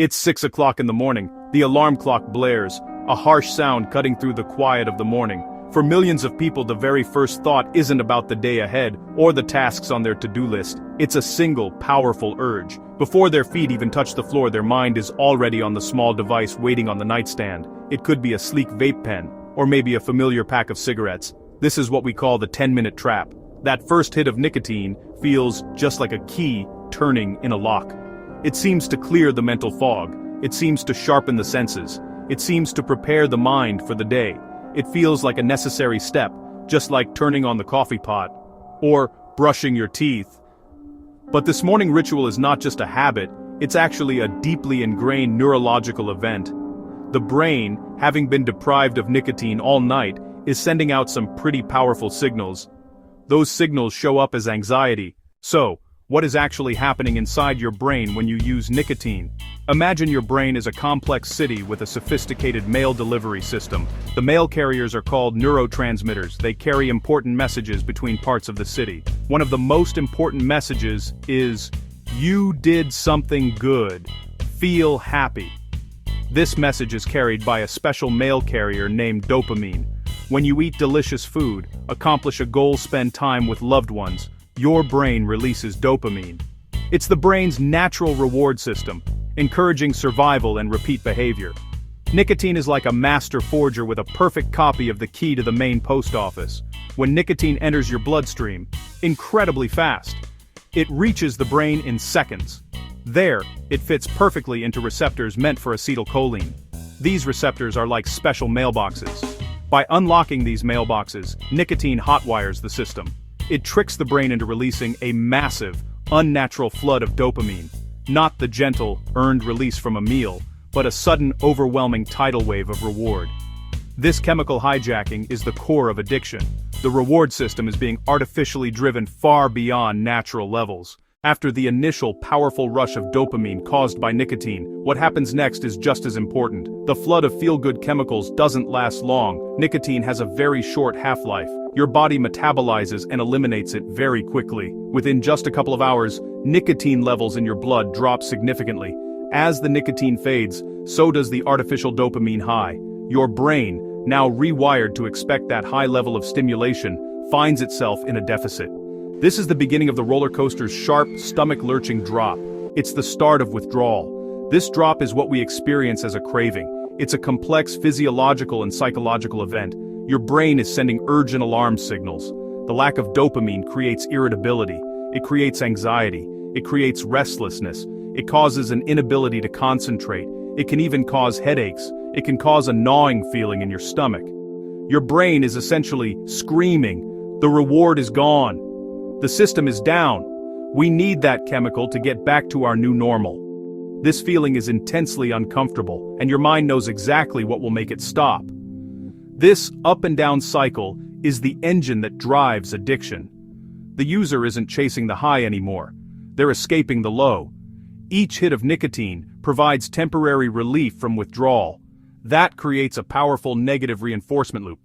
It's 6 o'clock in the morning. The alarm clock blares, a harsh sound cutting through the quiet of the morning. For millions of people, the very first thought isn't about the day ahead or the tasks on their to-do list. It's a single, powerful urge. Before their feet even touch the floor, their mind is already on the small device waiting on the nightstand. It could be a sleek vape pen, or maybe a familiar pack of cigarettes. This is what we call the 10-minute trap. That first hit of nicotine feels just like a key turning in a lock. It seems to clear the mental fog. It seems to sharpen the senses. It seems to prepare the mind for the day. It feels like a necessary step, just like turning on the coffee pot, or brushing your teeth. But this morning ritual is not just a habit, it's actually a deeply ingrained neurological event. The brain, having been deprived of nicotine all night, is sending out some pretty powerful signals. Those signals show up as anxiety. So, what is actually happening inside your brain when you use nicotine? Imagine your brain is a complex city with a sophisticated mail delivery system. The mail carriers are called neurotransmitters. They carry important messages between parts of the city. One of the most important messages is, "You did something good. Feel happy." This message is carried by a special mail carrier named dopamine. When you eat delicious food, accomplish a goal, spend time with loved ones, your brain releases dopamine. It's the brain's natural reward system, encouraging survival and repeat behavior. Nicotine is like a master forger with a perfect copy of the key to the main post office. When nicotine enters your bloodstream, incredibly fast, it reaches the brain in seconds. There, it fits perfectly into receptors meant for acetylcholine. These receptors are like special mailboxes. By unlocking these mailboxes, nicotine hotwires the system. It tricks the brain into releasing a massive, unnatural flood of dopamine. Not the gentle, earned release from a meal, but a sudden, overwhelming tidal wave of reward. This chemical hijacking is the core of addiction. The reward system is being artificially driven far beyond natural levels. After the initial powerful rush of dopamine caused by nicotine, what happens next is just as important. The flood of feel-good chemicals doesn't last long. Nicotine has a very short half-life. Your body metabolizes and eliminates it very quickly. Within just a couple of hours, nicotine levels in your blood drop significantly. As the nicotine fades, so does the artificial dopamine high. Your brain, now rewired to expect that high level of stimulation, finds itself in a deficit. This is the beginning of the roller coaster's sharp, stomach-lurching drop. It's the start of withdrawal. This drop is what we experience as a craving. It's a complex physiological and psychological event. Your brain is sending urgent alarm signals. The lack of dopamine creates irritability. It creates anxiety. It creates restlessness. It causes an inability to concentrate. It can even cause headaches. It can cause a gnawing feeling in your stomach. Your brain is essentially screaming, "The reward is gone. The system is down. We need that chemical to get back to our new normal." This feeling is intensely uncomfortable, and your mind knows exactly what will make it stop. This up and down cycle is the engine that drives addiction. The user isn't chasing the high anymore. They're escaping the low. Each hit of nicotine provides temporary relief from withdrawal. That creates a powerful negative reinforcement loop.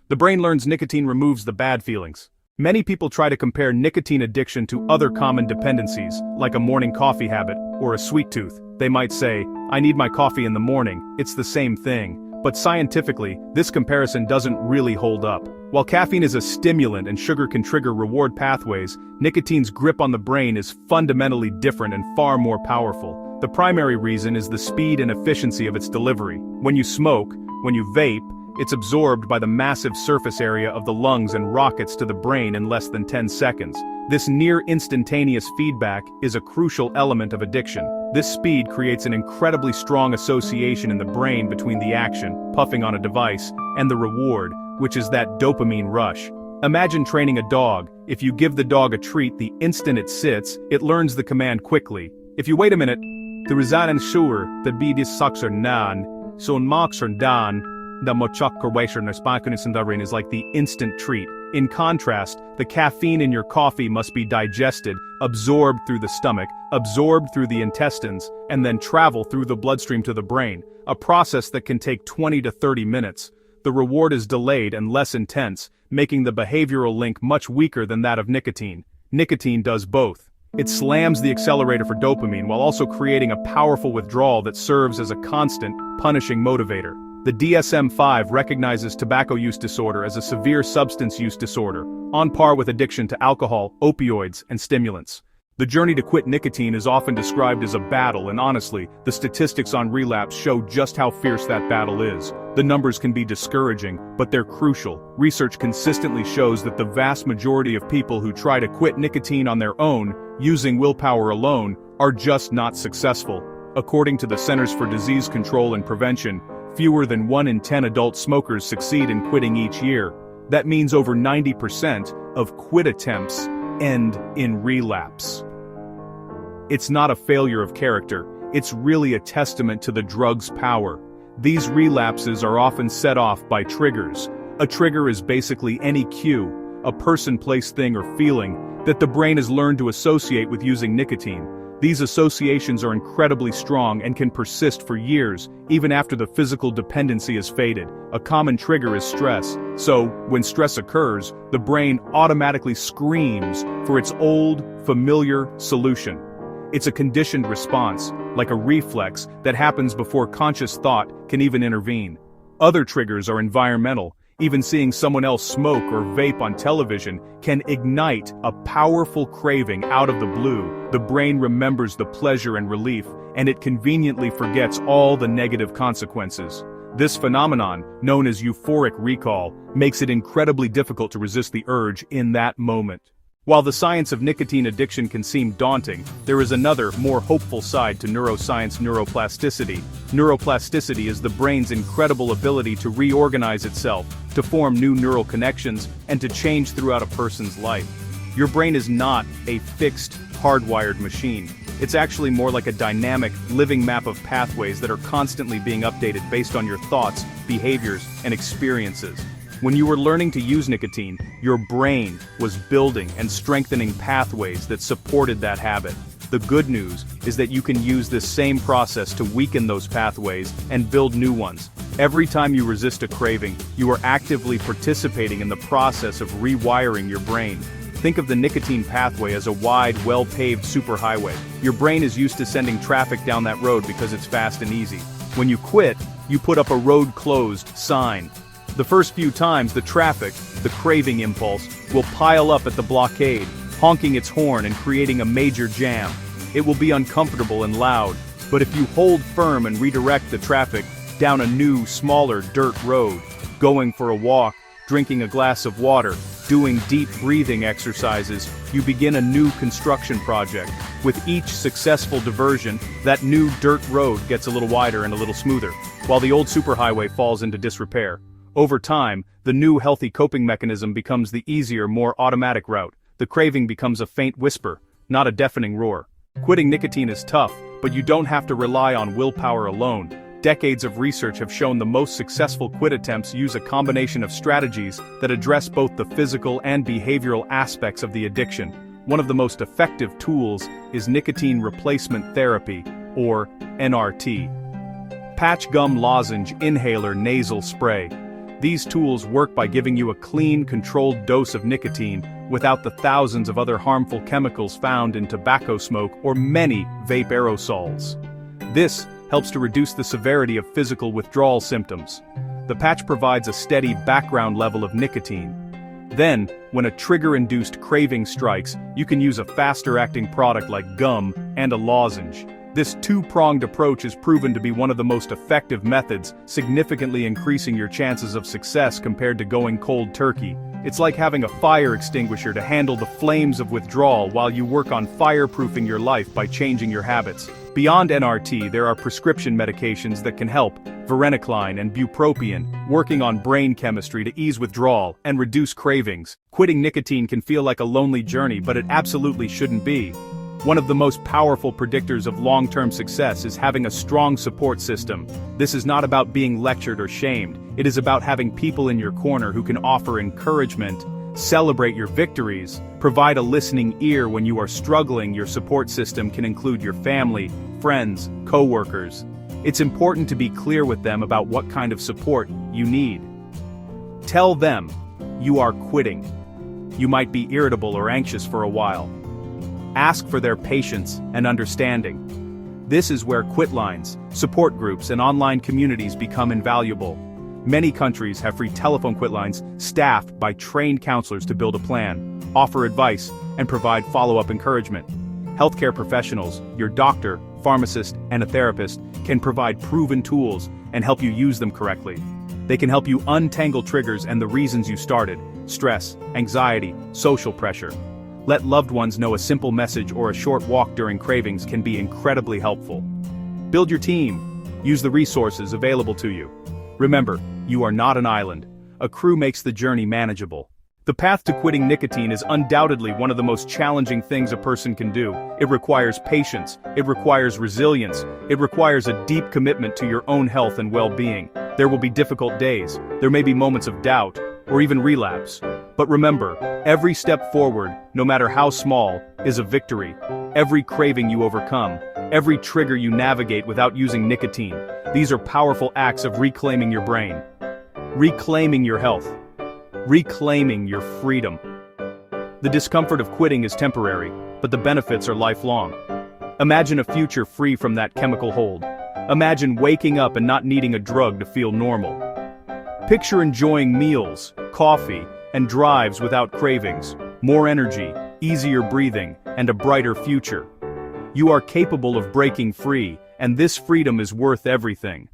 The brain learns nicotine removes the bad feelings. Many people try to compare nicotine addiction to other common dependencies, like a morning coffee habit or a sweet tooth. They might say, "I need my coffee in the morning, it's the same thing." But scientifically, this comparison doesn't really hold up. While caffeine is a stimulant and sugar can trigger reward pathways, nicotine's grip on the brain is fundamentally different and far more powerful. The primary reason is the speed and efficiency of its delivery. When you smoke, when you vape, it's absorbed by the massive surface area of the lungs and rockets to the brain in less than 10 seconds. This near-instantaneous feedback is a crucial element of addiction. This speed creates an incredibly strong association in the brain between the action, puffing on a device, and the reward, which is that dopamine rush. Imagine training a dog. If you give the dog a treat the instant it sits, it learns the command quickly. If you wait a minute, the result ensure that be this sucks or nan, so marks or dan, the mochakkarwation is like the instant treat. In contrast, the caffeine in your coffee must be digested, absorbed through the stomach, absorbed through the intestines, and then travel through the bloodstream to the brain, a process that can take 20 to 30 minutes. The reward is delayed and less intense, making the behavioral link much weaker than that of nicotine. Nicotine does both. It slams the accelerator for dopamine while also creating a powerful withdrawal that serves as a constant, punishing motivator. The DSM-5 recognizes tobacco use disorder as a severe substance use disorder, on par with addiction to alcohol, opioids, and stimulants. The journey to quit nicotine is often described as a battle, and honestly, the statistics on relapse show just how fierce that battle is. The numbers can be discouraging, but they're crucial. Research consistently shows that the vast majority of people who try to quit nicotine on their own, using willpower alone, are just not successful. According to the Centers for Disease Control and Prevention, fewer than 1 in 10 adult smokers succeed in quitting each year. That means over 90% of quit attempts end in relapse. It's not a failure of character, it's really a testament to the drug's power. These relapses are often set off by triggers. A trigger is basically any cue, a person, place, thing, or feeling, that the brain has learned to associate with using nicotine. These associations are incredibly strong and can persist for years, even after the physical dependency has faded. A common trigger is stress, so, when stress occurs, the brain automatically screams for its old, familiar solution. It's a conditioned response, like a reflex, that happens before conscious thought can even intervene. Other triggers are environmental. Even seeing someone else smoke or vape on television can ignite a powerful craving out of the blue. The brain remembers the pleasure and relief, and it conveniently forgets all the negative consequences. This phenomenon, known as euphoric recall, makes it incredibly difficult to resist the urge in that moment. While the science of nicotine addiction can seem daunting, there is another, more hopeful side to neuroscience: neuroplasticity. Neuroplasticity is the brain's incredible ability to reorganize itself, to form new neural connections, and to change throughout a person's life. Your brain is not a fixed, hardwired machine. It's actually more like a dynamic, living map of pathways that are constantly being updated based on your thoughts, behaviors, and experiences. When you were learning to use nicotine, your brain was building and strengthening pathways that supported that habit. The good news is that you can use this same process to weaken those pathways and build new ones. Every time you resist a craving, you are actively participating in the process of rewiring your brain. Think of the nicotine pathway as a wide, well-paved superhighway. Your brain is used to sending traffic down that road because it's fast and easy. When you quit, you put up a road closed sign. The first few times, the traffic, the craving impulse, will pile up at the blockade, honking its horn and creating a major jam. It will be uncomfortable and loud, but if you hold firm and redirect the traffic down a new, smaller dirt road, going for a walk, drinking a glass of water, doing deep breathing exercises, you begin a new construction project. With each successful diversion, that new dirt road gets a little wider and a little smoother, while the old superhighway falls into disrepair. Over time, the new healthy coping mechanism becomes the easier, more automatic route. The craving becomes a faint whisper, not a deafening roar. Quitting nicotine is tough, but you don't have to rely on willpower alone. Decades of research have shown the most successful quit attempts use a combination of strategies that address both the physical and behavioral aspects of the addiction. One of the most effective tools is nicotine replacement therapy, or NRT. Patch gum lozenge inhaler nasal spray. These tools work by giving you a clean, controlled dose of nicotine without the thousands of other harmful chemicals found in tobacco smoke or many vape aerosols. This helps to reduce the severity of physical withdrawal symptoms. The patch provides a steady background level of nicotine. Then, when a trigger-induced craving strikes, you can use a faster-acting product like gum and a lozenge. This two-pronged approach is proven to be one of the most effective methods, significantly increasing your chances of success compared to going cold turkey. It's like having a fire extinguisher to handle the flames of withdrawal while you work on fireproofing your life by changing your habits. Beyond NRT, there are prescription medications that can help: varenicline and bupropion, working on brain chemistry to ease withdrawal and reduce cravings. Quitting nicotine can feel like a lonely journey, but it absolutely shouldn't be. One of the most powerful predictors of long-term success is having a strong support system. This is not about being lectured or shamed. It is about having people in your corner who can offer encouragement, celebrate your victories, provide a listening ear when you are struggling. Your support system can include your family, friends, co-workers. It's important to be clear with them about what kind of support you need. Tell them you are quitting. You might be irritable or anxious for a while. Ask for their patience and understanding. This is where quit lines, support groups, and online communities become invaluable. Many countries have free telephone quit lines staffed by trained counselors to build a plan, offer advice, and provide follow-up encouragement. Healthcare professionals, your doctor, pharmacist, and a therapist can provide proven tools and help you use them correctly. They can help you untangle triggers and the reasons you started: stress, anxiety, social pressure. Let loved ones know a simple message or a short walk during cravings can be incredibly helpful. Build your team. Use the resources available to you. Remember, you are not an island. A crew makes the journey manageable. The path to quitting nicotine is undoubtedly one of the most challenging things a person can do. It requires patience, it requires resilience, it requires a deep commitment to your own health and well-being. There will be difficult days, there may be moments of doubt, or even relapse. But remember, every step forward, no matter how small, is a victory. Every craving you overcome, every trigger you navigate without using nicotine, these are powerful acts of reclaiming your brain, reclaiming your health, reclaiming your freedom. The discomfort of quitting is temporary, but the benefits are lifelong. Imagine a future free from that chemical hold. Imagine waking up and not needing a drug to feel normal. Picture enjoying meals, coffee, and drives without cravings, more energy, easier breathing, and a brighter future. You are capable of breaking free, and this freedom is worth everything.